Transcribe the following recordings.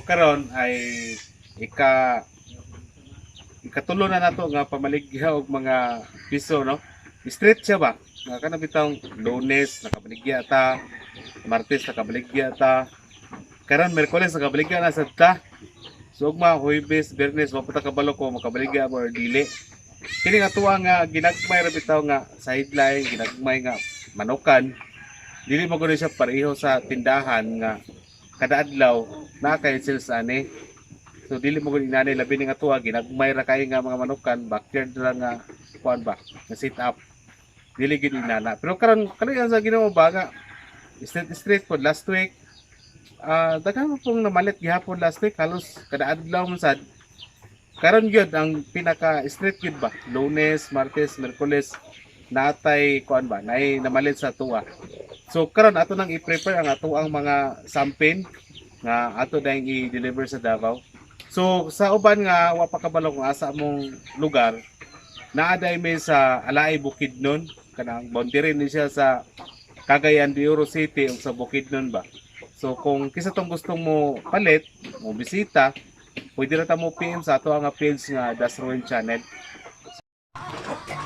karon ay ika ikatulo na nato nga pamaligya og mga piso, no? Straight siya ba? Nga kana bitang Lunes nakabaligya ta, Martes nakabaligya ta, karon Miyerkules nakabaligya na sad ta. So ugma Huwebes, Biyernes wa pa ta kabalo ko makabaligya or dili. Kini nga tuwa nga ginagmay ra bitaw nga sideline, ginagmay nga manukan. Dili mo gud siya pareho sa tindahan nga kada adlaw na kay sales ani. So dili mo gud inani labi ni nga tuwa ginagmay ra kay nga mga manukan, backyard ra nga kuan ba, nga sit up. Dili gid inana. Pero karon kani sa Ginoo ba nga straight po last week. Daghan mo pong namalit gihapon last week halos kada adlaw man sad. Karon gyud ang pinaka straight gyud ba? Lunes, Martes, Miyerkules natay kuan ba? Nay namalit sa tuwa. So karon ato nang i-prepare ang ato ang mga sampin nga ato dayang i-deliver sa Davao. So sa uban nga wa pa kabalo kung asa mong lugar, naaday may sa Alaay Bukidnon, kanang boundary ni siya sa Cagayan de Oro City ug sa Bukidnon ba. So kung kisa tong gustong mo palit, mo bisita, pwede ra ta mo PM sa ato ang page nga Das Ruin Channel.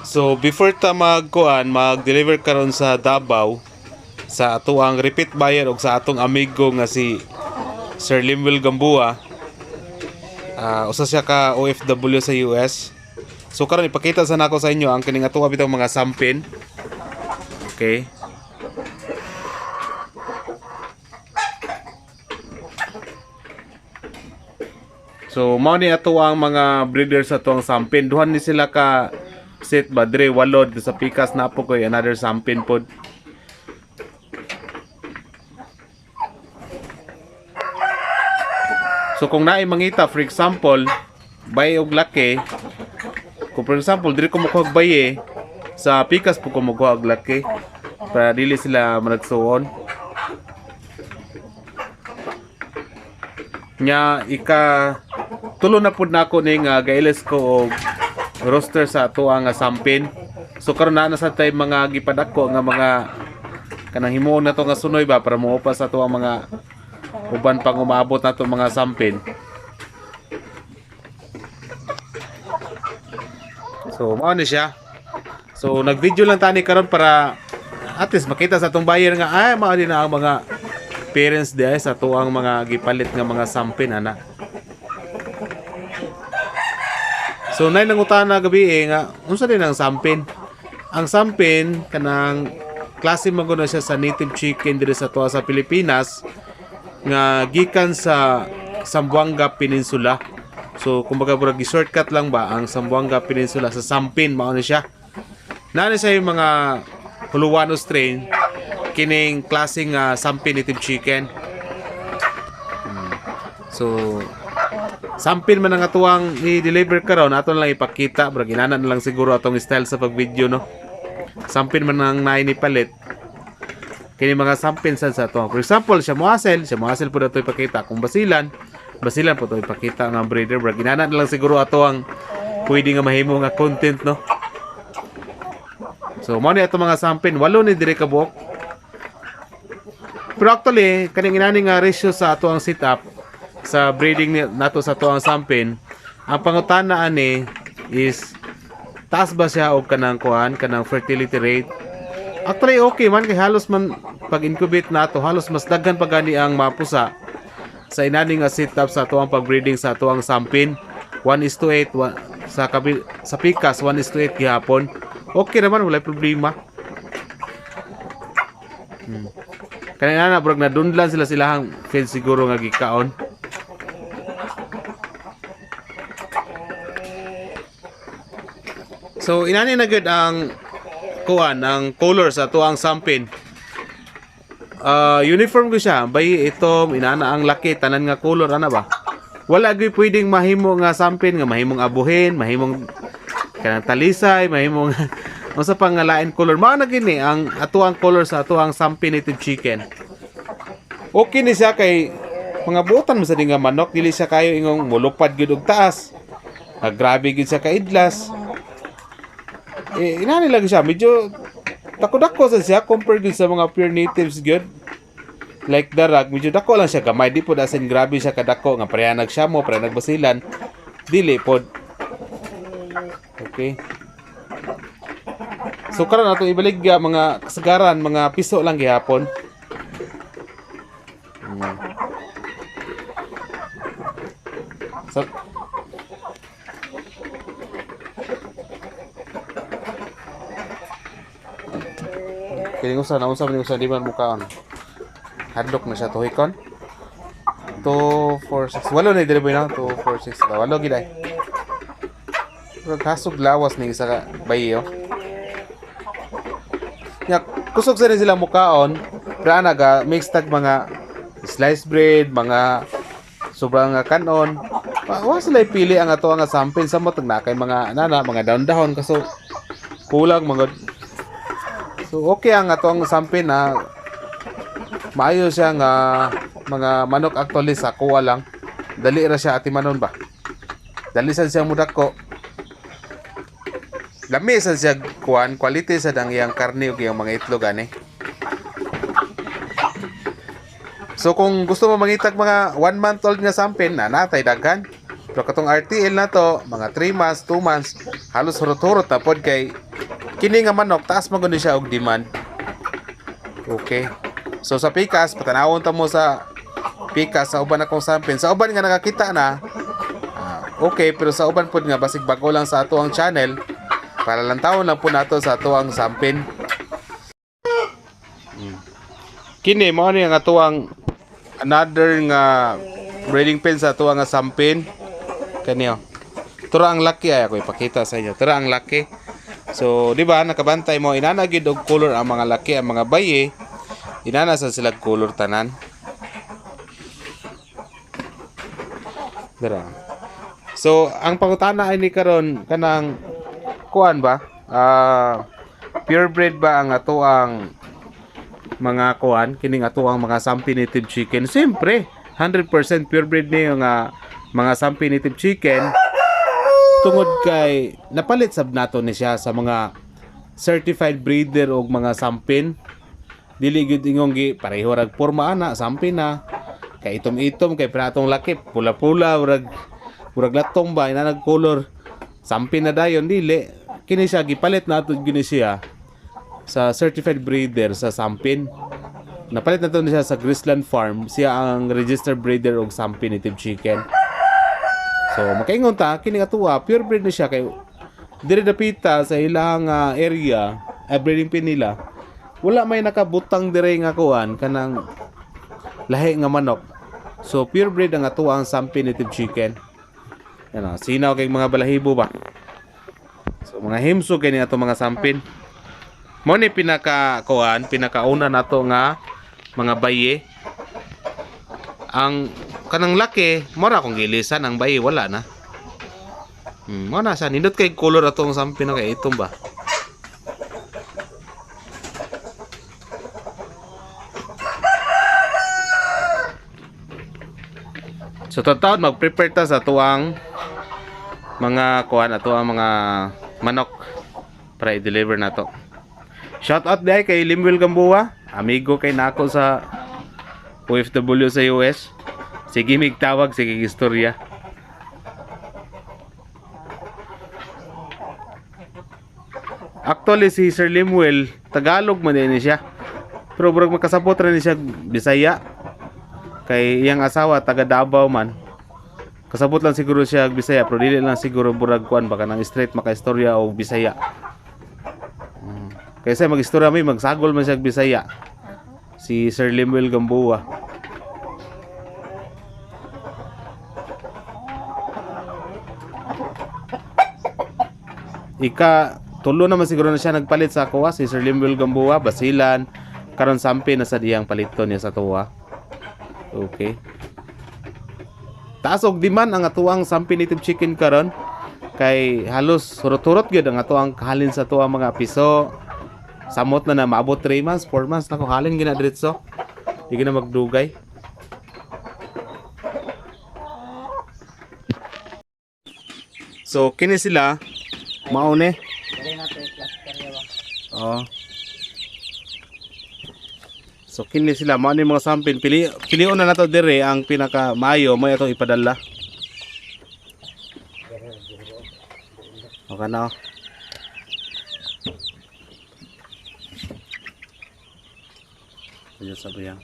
So before ta mag-deliver karon sa Davao sa ato ang repeat buyer og sa atong amigo nga si Sir Limwell Gambua, usa siya ka OFW sa US. So karon ipakita sa nako sa inyo ang kining ato bitong mga sampin. Okay. So mao ni ato ang mga breeders sa tuang sampin. Duhan ni sila ka set ba dire walod sa pikas na po ko another sampin pod. So kung naay mangita for example, bay og laki, kung for example dire ko makuha og baye, sa pikas po ko makuha og laki para dili sila managsuon. Nya tulo na pud nako ning gailes ko og roster sa ato ang sampin. So karon na sa tay mga gipadako nga mga kanang himuon na to nga sunoy ba para mo sa ato ang mga uban pang umaabot na to mga sampin. So mao ni siya. So nag-video lang tani karon para at least makita sa atong buyer nga ay mao din na ang mga parents di sa ato ang mga gipalit nga mga sampin ana. So nay nangutana gabi nga unsa din ang sampin? Ang sampin kanang klase man gud siya sa native chicken diri sa tuwa sa Pilipinas nga gikan sa Zamboanga Peninsula. So kumbaga burag gi-shortcut lang ba ang Zamboanga Peninsula sa sampin mao ni siya. Nani sa yung mga Huluano strain kining klaseng sampin native chicken. So sampin man ang atuang i-deliver karon aton lang ipakita bro ginana na lang siguro atong style sa pag-video no. Sampin man ang naay ni palit. Kini mga sampin sa ato. For example, siya moasel pud ato ipakita kung basilan po to ipakita nga breeder bro ginana na lang siguro ato ang pwede nga mahimo nga content no. So mo ni ato mga sampin walo ni dire ka buok. Pero actually kaning inani nga ratio sa ato ang setup sa breeding nato sa tuang sampin, ang pangutana ani is taas ba siya og kanang kuan kanang fertility rate. Actually okay man kay halos man pag incubate nato halos mas daghan pa gani ang mapusa sa inani nga setup sa tuang pag-breeding sa tuang sampin 1:8 sa pikas 1:8 gihapon. Okay naman wala problema. Kanina na brog na dundlan silahang feed siguro nga gikaon. So inani na gud ang kuan ang color sa tuang sampin. Uniform ko siya, bay itom inana ang laki tanan nga color ana ba. Wala gyud pwedeng mahimo nga sampin nga mahimong abuhin, mahimong kanang talisay, mahimong unsa pang lain color. Mao na gini ang atuang color sa atuang sampin native chicken. Okay ni siya kay mga buotan mo sa nga manok dili siya kayo ingong mulupad gyud og taas. Grabe gyud siya ka idlas. Inani lang siya medyo dako-dako sa siya compared sa mga pure natives gyud. like darag, medyo dako lang siya gamay, di pod asin grabe siya kadako nga pareha nagsyamo, pareha nagbasilan, dili pod. Okay. So karon ato ibaligya mga kasagaran, mga piso lang gihapon. So kining usa na unsa man usa di man mukaon. Hadlok na siya tuhikon. 2 4 6 walo na dili ba na 2 4 6 walo gid ay. Pero kasog lawas ning isa ka bayo. Nya kusog sa sila mukaon, pero anaga mix tag mga sliced bread, mga sobrang kanon. Wa sila pili ang ato nga sample sa mo tag na kay mga nana, mga dahon-dahon kaso kulang mga. So okay ang ato ang sample na maayo siya nga mga manok actually sa kuha lang. Dali ra siya atimanon ba. Dali sad siya mudako. Lami sad siya kuan, quality sad ang iyang karne ug iyang mga itlog ani. So kung gusto mo mangitag mga 1 month old nga sample na natay daghan. Pero katong RTL na to, mga 3 months, 2 months, halos hurot-hurot na pod kay kini nga manok taas man gud siya og demand. Okay. So sa pikas, patanawon ta mo sa pikas sa uban akong sample. Sa uban nga nakakita na, okay, pero sa uban pod nga basig bago lang sa ato ang channel, para lang taon lang po nato sa ato ang sample. Kini mo ni ang ato ang another nga breeding pen sa ato nga sample. Kaniyo. Tura ang laki ay ako ipakita sa inyo. Tura ang laki. So, di ba nakabantay mo inana gid og color ang mga laki, ang mga baye. Inana sa sila color tanan. Dira. So, ang pangutana ay ni karon kanang kuan ba? Purebred ba ang ato ang mga kuan kining ato ang mga Sampi native chicken? Siyempre, 100% purebred ni nga mga Sampi native chicken. Tungod kay napalit sab nato ni siya sa mga certified breeder og mga sampin. Dili gyud ingong gi pareho rag porma ana sampin na. Kay itom-itom kay pratong laki, pula-pula urag latong ba ina nag color. Sampin na dayon dili. Kini siya gipalit nato gini siya sa certified breeder sa sampin. Napalit nato ni siya sa Graceland Farm. Siya ang registered breeder og Sampi native chicken. So makaingon ta kini atuwa purebred na siya kay dire dapita sa ilang area breeding pin nila. Wala may nakabutang dire nga kuan kanang lahi nga manok. So purebred ang atuwa ang Sampi native chicken. Yan sinaw kay mga balahibo ba. So mga himso kay ni ato mga sampin. Mo ni pinaka kuan, pinakauna nato nga mga baye. Ang kanang laki, mora kung gilisan ang bayi wala na. Mo na sa nindot kay color atong sampi na kay itom ba. So taon mag-prepare ta sa tuang mga kuan ato ang mga manok para i-deliver na to. Shout out dai kay Limwil Gamboa, amigo kay nako sa OFW sa US. Sige migtawag, sige istorya. Actually si Sir Limuel Tagalog man din siya. Pero burag makasabot ra ni siya Bisaya. Kay iyang asawa taga Davao man. Kasabot lang siguro siya Bisaya pero dili lang siguro burag kuan baka nang straight makaistorya o Bisaya. Kaysa mag-istorya may magsagol man siya Bisaya. Si Sir Limuel Gamboa. Tulo naman siguro na siya nagpalit sa kuha si Sir Limuel Gamboa, basilan karon sampi na sa diyang paliton niya sa tuwa. Okay. Taas og demand ang atuang Sampi native chicken karon kay halos surot-surot gyud ang atuang kahalin sa tuwa mga piso. Samot na maabot 3 months, 4 months na ko halin gina diretso. Di gina magdugay. So kini sila maune. Oh. So kini sila mao ni mga sampin pilion na nato dire ang pinaka maayo mo atong ipadala. Okay na. Ayo sabi yan.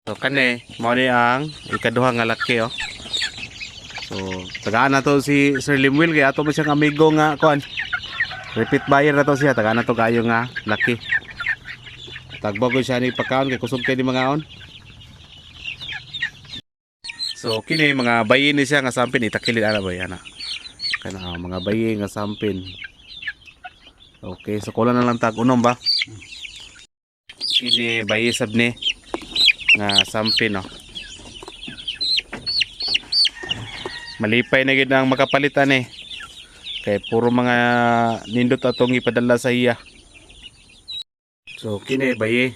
So kani mao ni ang ikaduha nga laki oh. So tagaan na to si Sir Limwil kay ato man siyang amigo nga kuan. Repeat buyer na to siya, tagaan na to kayo nga laki. Tagbago siya ni pagkaon kay kusog kay di mga on. So kini mga bayi ni siya nga sampin itakilid ana ba ana. Kana mga bayi nga sampin. Okay, so kulang na lang tag unom ba? Kini bayi sab ni nga sampin no. Malipay na gid ang makapalitan eh. Kay puro mga nindot atong ipadala sa iya. So kini bayi.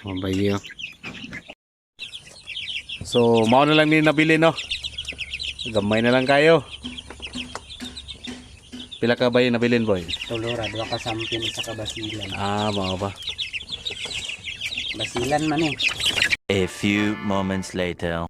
Mga bayi oh. So mao na lang ni nabili no. Gamay na lang kayo. Pila ka bayi nabilin boy? Tulura, dua ka sampin sa kabasilan. Ah, mao ba? Basilan man eh. A few moments later.